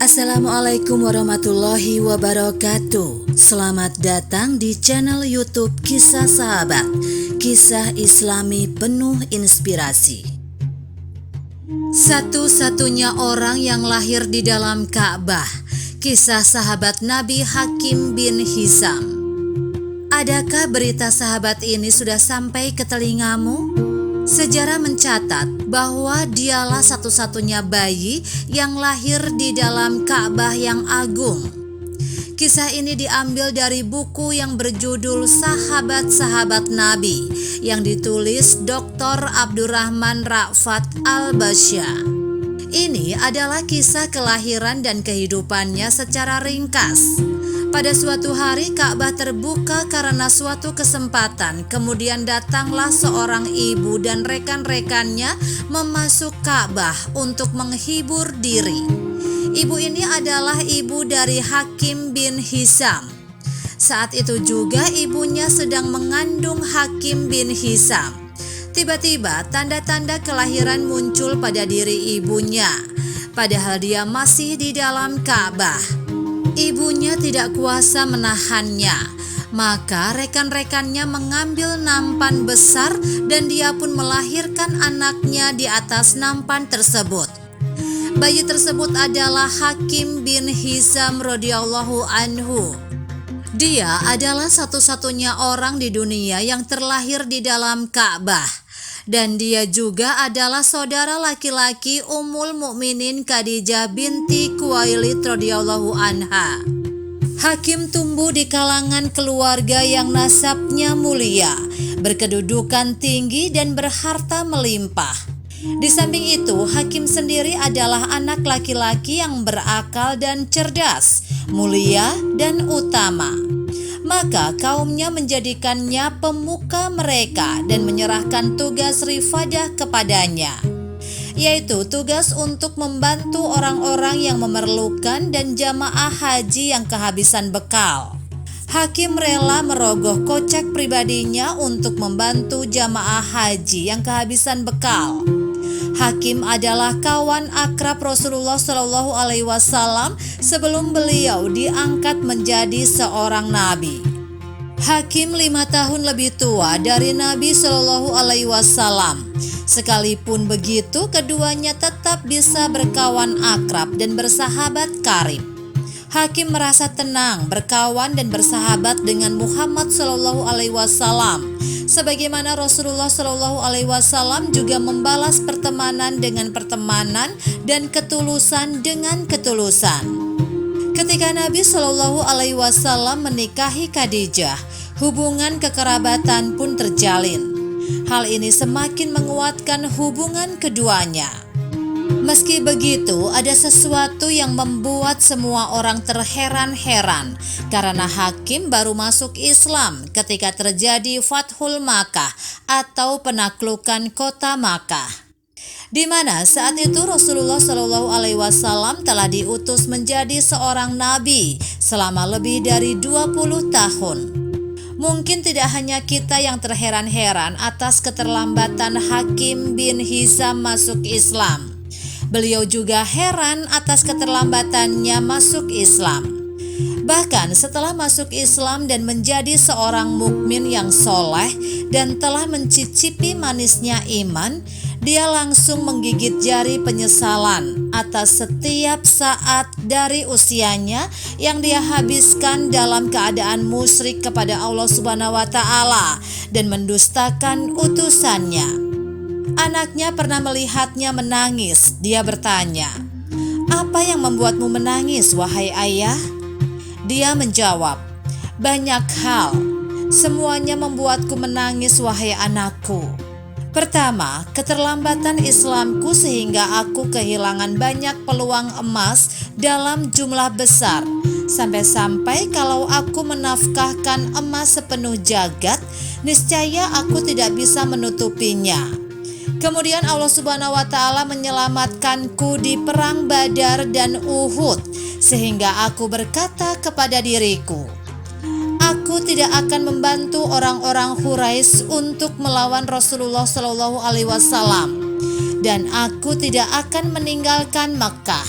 Assalamualaikum warahmatullahi wabarakatuh. Selamat datang di channel YouTube Kisah Sahabat, kisah Islami penuh inspirasi. Satu-satunya orang yang lahir di dalam Ka'bah, kisah sahabat Nabi Hakim bin Hizam. Adakah berita sahabat ini sudah sampai ke telingamu? Sejarah mencatat bahwa dialah satu-satunya bayi yang lahir di dalam Ka'bah yang agung. Kisah ini diambil dari buku yang berjudul Sahabat-Sahabat Nabi yang ditulis Dr. Abdurrahman Ra'fat Al-Basya. Ini adalah kisah kelahiran dan kehidupannya secara ringkas. Pada suatu hari Ka'bah terbuka karena suatu kesempatan. Kemudian datanglah seorang ibu dan rekan-rekannya memasuk Ka'bah untuk menghibur diri. Ibu ini adalah ibu dari Hakim bin Hizam. Saat itu juga ibunya sedang mengandung Hakim bin Hizam. Tiba-tiba tanda-tanda kelahiran muncul pada diri ibunya, padahal dia masih di dalam Ka'bah. Ibunya tidak kuasa menahannya, maka rekan-rekannya mengambil nampan besar dan dia pun melahirkan anaknya di atas nampan tersebut. Bayi tersebut adalah Hakim bin Hizam radhiyallahu anhu. Dia adalah satu-satunya orang di dunia yang terlahir di dalam Ka'bah. Dan dia juga adalah saudara laki-laki Ummul Mukminin Khadijah binti Khuwailid radhiyallahu anha. Hakim tumbuh di kalangan keluarga yang nasabnya mulia, berkedudukan tinggi dan berharta melimpah. Di samping itu, Hakim sendiri adalah anak laki-laki yang berakal dan cerdas, mulia dan utama. Maka kaumnya menjadikannya pemuka mereka dan menyerahkan tugas rifadah kepadanya, yaitu tugas untuk membantu orang-orang yang memerlukan dan jamaah haji yang kehabisan bekal. Hakim rela merogoh kocek pribadinya untuk membantu jamaah haji yang kehabisan bekal. Hakim adalah kawan akrab Rasulullah Shallallahu Alaihi Wasallam sebelum beliau diangkat menjadi seorang nabi. Hakim 5 tahun lebih tua dari Nabi Shallallahu Alaihi Wasallam. Sekalipun begitu, keduanya tetap bisa berkawan akrab dan bersahabat karib. Hakim merasa tenang berkawan dan bersahabat dengan Muhammad Shallallahu Alaihi Wasallam, sebagaimana Rasulullah Shallallahu Alaihi Wasallam juga membalas pertemanan dengan pertemanan dan ketulusan dengan ketulusan. Ketika Nabi Shallallahu Alaihi Wasallam menikahi Khadijah, hubungan kekerabatan pun terjalin. Hal ini semakin menguatkan hubungan keduanya. Meski begitu, ada sesuatu yang membuat semua orang terheran-heran karena Hakim baru masuk Islam ketika terjadi Fathul Makkah atau penaklukan kota Makkah, di mana saat itu Rasulullah Shallallahu Alaihi Wasallam telah diutus menjadi seorang nabi selama lebih dari 20 tahun. Mungkin tidak hanya kita yang terheran-heran atas keterlambatan Hakim bin Hizam masuk Islam. Beliau juga heran atas keterlambatannya masuk Islam. Bahkan setelah masuk Islam dan menjadi seorang mukmin yang soleh dan telah mencicipi manisnya iman, dia langsung menggigit jari penyesalan atas setiap saat dari usianya yang dia habiskan dalam keadaan musyrik kepada Allah Subhanahu wa Ta'ala dan mendustakan utusannya. Anaknya pernah melihatnya menangis. Dia bertanya, "Apa yang membuatmu menangis, wahai ayah?" Dia menjawab, "Banyak hal. Semuanya membuatku menangis, wahai anakku. Pertama, keterlambatan Islamku sehingga aku kehilangan banyak peluang emas dalam jumlah besar. Sampai-sampai kalau aku menafkahkan emas sepenuh jagat, niscaya aku tidak bisa menutupinya. Kemudian Allah Subhanahu wa Ta'ala menyelamatkanku di perang Badar dan Uhud, sehingga aku berkata kepada diriku, aku tidak akan membantu orang-orang Quraisy untuk melawan Rasulullah Shallallahu Alaihi Wasallam, dan aku tidak akan meninggalkan Makkah.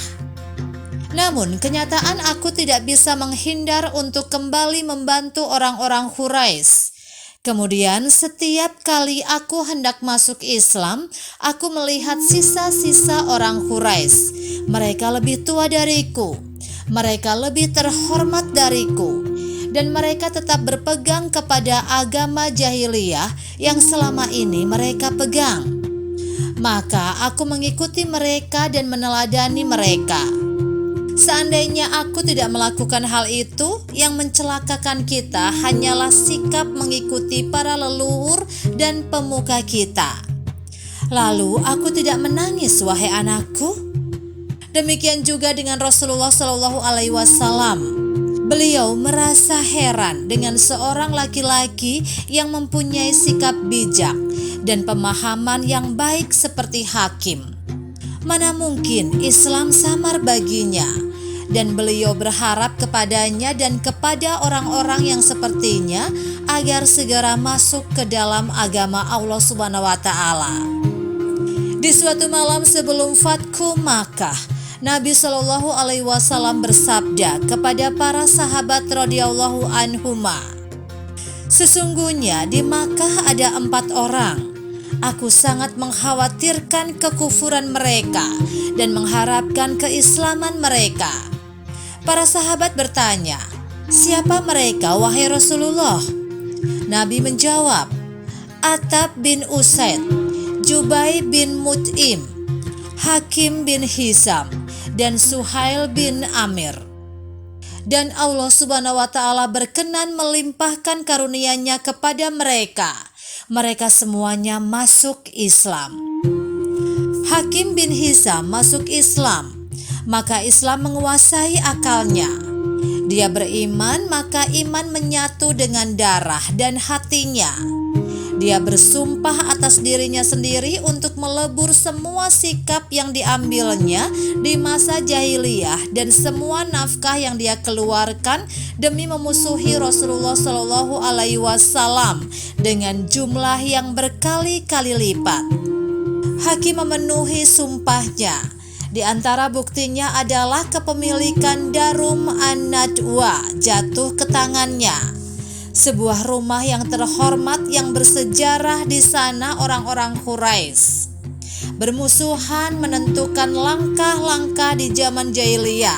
Namun kenyataan aku tidak bisa menghindar untuk kembali membantu orang-orang Quraisy. Kemudian setiap kali aku hendak masuk Islam, aku melihat sisa-sisa orang Quraisy. Mereka lebih tua dariku, mereka lebih terhormat dariku, dan mereka tetap berpegang kepada agama jahiliyah yang selama ini mereka pegang. Maka aku mengikuti mereka dan meneladani mereka. Seandainya aku tidak melakukan hal itu, yang mencelakakan kita hanyalah sikap mengikuti para leluhur dan pemuka kita. Lalu aku tidak menangis, wahai anakku. Demikian juga dengan Rasulullah Shallallahu Alaihi Wasallam. Beliau merasa heran dengan seorang laki-laki yang mempunyai sikap bijak dan pemahaman yang baik seperti Hakim. Mana mungkin Islam samar baginya, dan beliau berharap kepadanya dan kepada orang-orang yang sepertinya agar segera masuk ke dalam agama Allah Subhanahu wa Ta'ala. Di suatu malam sebelum Fathu Makkah, Nabi Shallallahu Alaihi Wasallam bersabda kepada para sahabat radhiyallahu anhuma, "Sesungguhnya di Makkah ada 4 orang. Aku sangat mengkhawatirkan kekufuran mereka dan mengharapkan keislaman mereka." Para sahabat bertanya, "Siapa mereka, wahai Rasulullah?" Nabi menjawab, "Attab bin Usaid, Jubai bin Mut'im, Hakim bin Hizam, dan Suhail bin Amir." Dan Allah Subhanahu wa Ta'ala berkenan melimpahkan karunia-Nya kepada mereka. Mereka semuanya masuk Islam. Hakim bin Hizam masuk Islam, maka Islam menguasai akalnya. Dia beriman, maka iman menyatu dengan darah dan hatinya. Dia bersumpah atas dirinya sendiri untuk melebur semua sikap yang diambilnya di masa jahiliyah dan semua nafkah yang dia keluarkan demi memusuhi Rasulullah Shallallahu Alaihi Wasallam dengan jumlah yang berkali-kali lipat. Hakim memenuhi sumpahnya. Di antara buktinya adalah kepemilikan Darum An-Nadwa jatuh ke tangannya. Sebuah rumah yang terhormat yang bersejarah. Di sana orang-orang Quraisy bermusuhan menentukan langkah-langkah di zaman jahiliyah.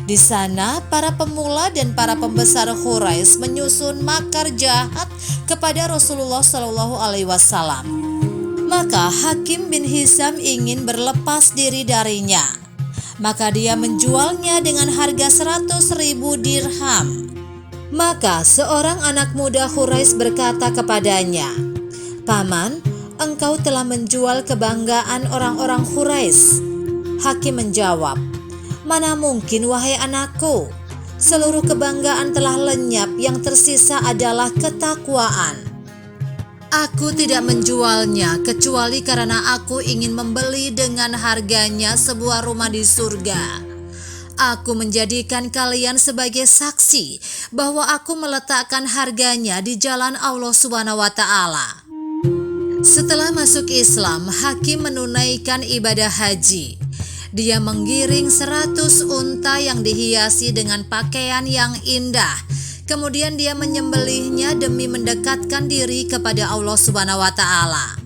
Di sana para pemula dan para pembesar Quraisy menyusun makar jahat kepada Rasulullah Shallallahu Alaihi Wasallam. Maka Hakim bin Hizam ingin berlepas diri darinya. Maka dia menjualnya dengan harga 100.000 dirham. Maka seorang anak muda Quraisy berkata kepadanya, "Paman, engkau telah menjual kebanggaan orang-orang Quraisy." Hakim menjawab, "Mana mungkin, wahai anakku, seluruh kebanggaan telah lenyap, yang tersisa adalah ketakwaan. Aku tidak menjualnya kecuali karena aku ingin membeli dengan harganya sebuah rumah di surga. Aku menjadikan kalian sebagai saksi bahwa aku meletakkan harganya di jalan Allah Subhanahu wa Ta'ala." Setelah masuk Islam, Hakim menunaikan ibadah haji. Dia menggiring 100 unta yang dihiasi dengan pakaian yang indah. Kemudian dia menyembelihnya demi mendekatkan diri kepada Allah Subhanahu wa Ta'ala.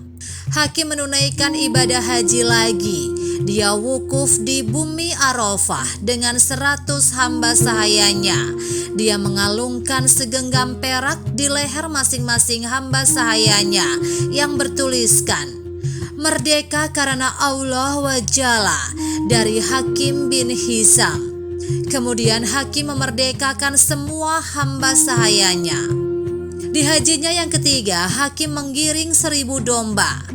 Hakim menunaikan ibadah haji lagi. Dia wukuf di bumi Arafah dengan 100 hamba sahayanya. Dia mengalungkan segenggam perak di leher masing-masing hamba sahayanya yang bertuliskan, "Merdeka karena Allah wa Jalla," dari Hakim bin Hizam. Kemudian Hakim memerdekakan semua hamba sahayanya. Di hajinya yang ketiga, Hakim menggiring 1000 domba.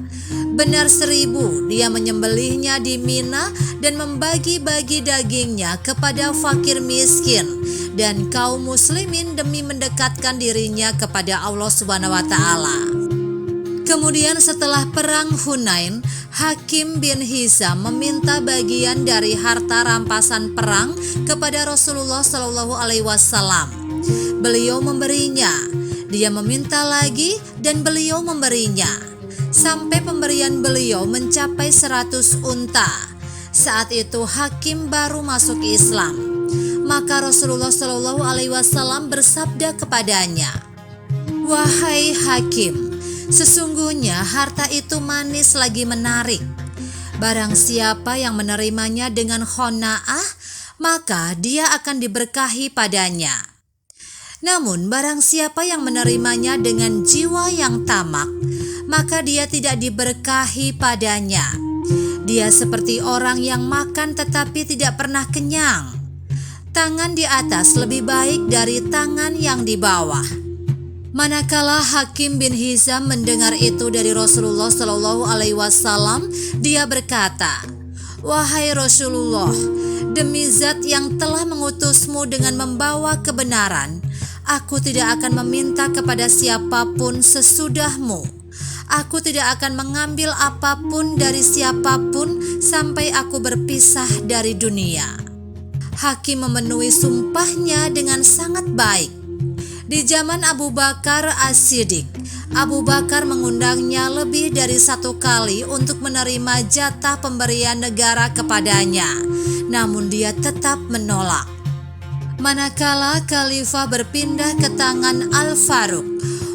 Benar 1000, dia menyembelihnya di Mina dan membagi-bagi dagingnya kepada fakir miskin dan kaum muslimin demi mendekatkan dirinya kepada Allah Subhanahu wa Ta'ala. Kemudian setelah perang Hunain, Hakim bin Hizam meminta bagian dari harta rampasan perang kepada Rasulullah Shallallahu Alaihi Wasallam. Beliau memberinya, dia meminta lagi dan beliau memberinya, sampai pemberian beliau mencapai 100 unta. Saat itu Hakim baru masuk Islam. Maka Rasulullah Shallallahu Alaihi Wasallam bersabda kepadanya, "Wahai Hakim, sesungguhnya harta itu manis lagi menarik. Barang siapa yang menerimanya dengan qanaah, maka dia akan diberkahi padanya. Namun barang siapa yang menerimanya dengan jiwa yang tamak, maka dia tidak diberkahi padanya. Dia seperti orang yang makan tetapi tidak pernah kenyang. Tangan di atas lebih baik dari tangan yang di bawah." Manakala Hakim bin Hizam mendengar itu dari Rasulullah Shallallahu Alaihi Wasallam, dia berkata, "Wahai Rasulullah, demi zat yang telah mengutusmu dengan membawa kebenaran, aku tidak akan meminta kepada siapapun sesudahmu. Aku tidak akan mengambil apapun dari siapapun sampai aku berpisah dari dunia." Hakim memenuhi sumpahnya dengan sangat baik. Di zaman Abu Bakar As-Siddiq, Abu Bakar mengundangnya lebih dari satu kali untuk menerima jatah pemberian negara kepadanya, namun dia tetap menolak. Manakala Khalifah berpindah ke tangan Al-Faruq,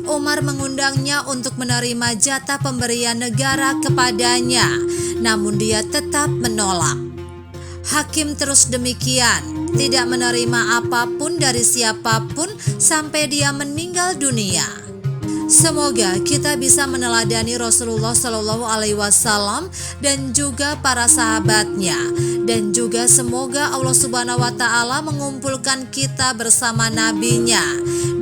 Umar mengundangnya untuk menerima jatah pemberian negara kepadanya, namun dia tetap menolak. Hakim terus demikian, tidak menerima apapun dari siapapun sampai dia meninggal dunia. Semoga kita bisa meneladani Rasulullah Shallallahu Alaihi Wasallam dan juga para sahabatnya, dan juga semoga Allah Subhanahu Wa Taala mengumpulkan kita bersama nabinya,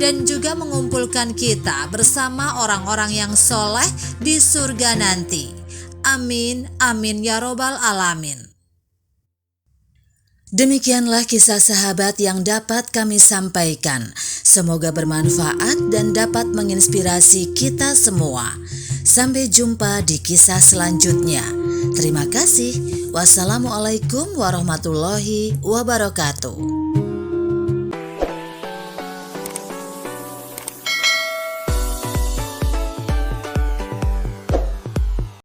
dan juga mengumpulkan kita bersama orang-orang yang soleh di surga nanti. Amin, amin ya robbal alamin. Demikianlah kisah sahabat yang dapat kami sampaikan. Semoga bermanfaat dan dapat menginspirasi kita semua. Sampai jumpa di kisah selanjutnya. Terima kasih. Wassalamualaikum warahmatullahi wabarakatuh.